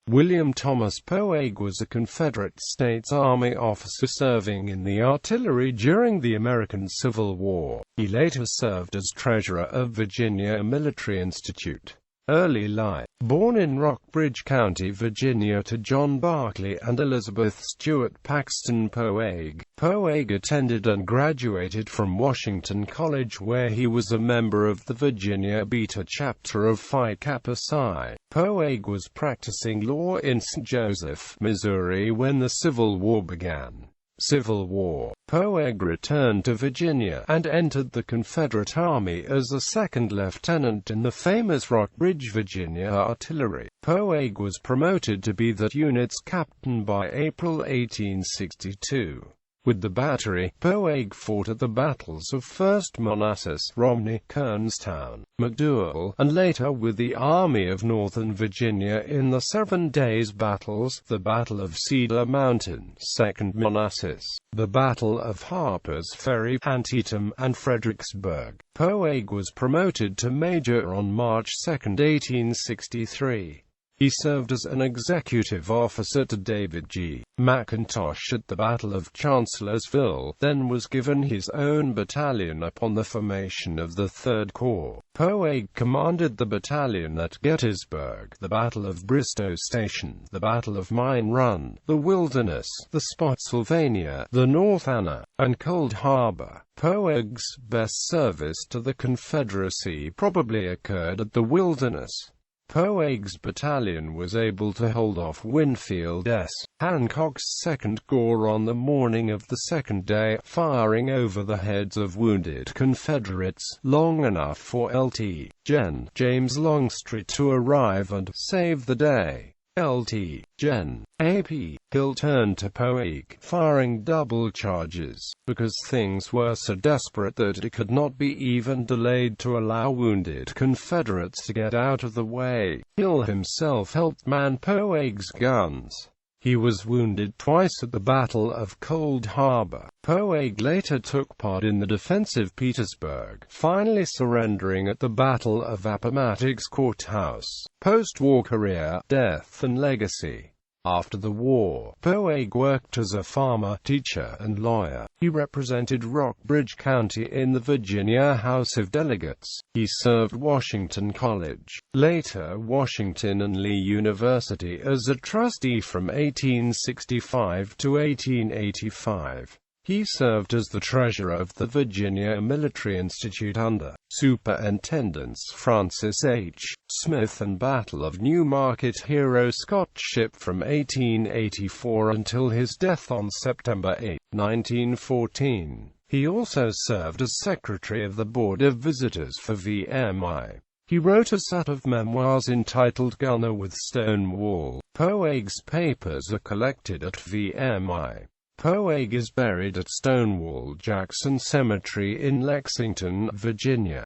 William Thomas Poague was a Confederate States Army officer serving in the artillery during the American Civil War. He later served as treasurer of Virginia Military Institute. Early life. Born in Rockbridge County, Virginia to John Barclay and Elizabeth Stewart Paxton Poague, Poague attended and graduated from Washington College, where he was a member of the Virginia Beta chapter of Phi Kappa Psi. Poague was practicing law in St. Joseph, Missouri when the Civil War began. Civil War. Poague returned to Virginia and entered the Confederate Army as a second lieutenant in the famous Rockbridge, Virginia artillery. Poague was promoted to be that unit's captain by April 1862. With the battery, Poague fought at the battles of First Manassas, Romney, Kernstown, McDowell, and later with the Army of Northern Virginia in the 7 Days Battles, the Battle of Cedar Mountain, Second Manassas, the Battle of Harper's Ferry, Antietam, and Fredericksburg. Poague was promoted to major on March 2, 1863. He served as an executive officer to David G. McIntosh at the Battle of Chancellorsville, then was given his own battalion upon the formation of the Third Corps. Poague commanded the battalion at Gettysburg, the Battle of Bristoe Station, the Battle of Mine Run, the Wilderness, the Spotsylvania, the North Anna, and Cold Harbor. Poague's best service to the Confederacy probably occurred at the Wilderness. Poague's battalion was able to hold off Winfield S. Hancock's 2nd Corps on the morning of the second day, firing over the heads of wounded Confederates, long enough for Lt. Gen. James Longstreet to arrive and save the day. Lt. Gen. A.P. Hill turned to Poague, firing double charges, because things were so desperate that it could not be even delayed to allow wounded Confederates to get out of the way. Hill himself helped man Poague's guns. He was wounded twice at the Battle of Cold Harbor. Poague later took part in the defense of Petersburg, finally surrendering at the Battle of Appomattox Courthouse. Post-war career, death and legacy. After the war, Poague worked as a farmer, teacher, and lawyer. He represented Rockbridge County in the Virginia House of Delegates. He served Washington College, later Washington and Lee University, as a trustee from 1865 to 1885. He served as the treasurer of the Virginia Military Institute under Superintendents Francis H. Smith and Battle of New Market hero Scott Shipp from 1884 until his death on September 8, 1914. He also served as secretary of the Board of Visitors for VMI. He wrote a set of memoirs entitled Gunner with Stonewall. Poague's papers are collected at VMI. Poague is buried at Stonewall Jackson Cemetery in Lexington, Virginia.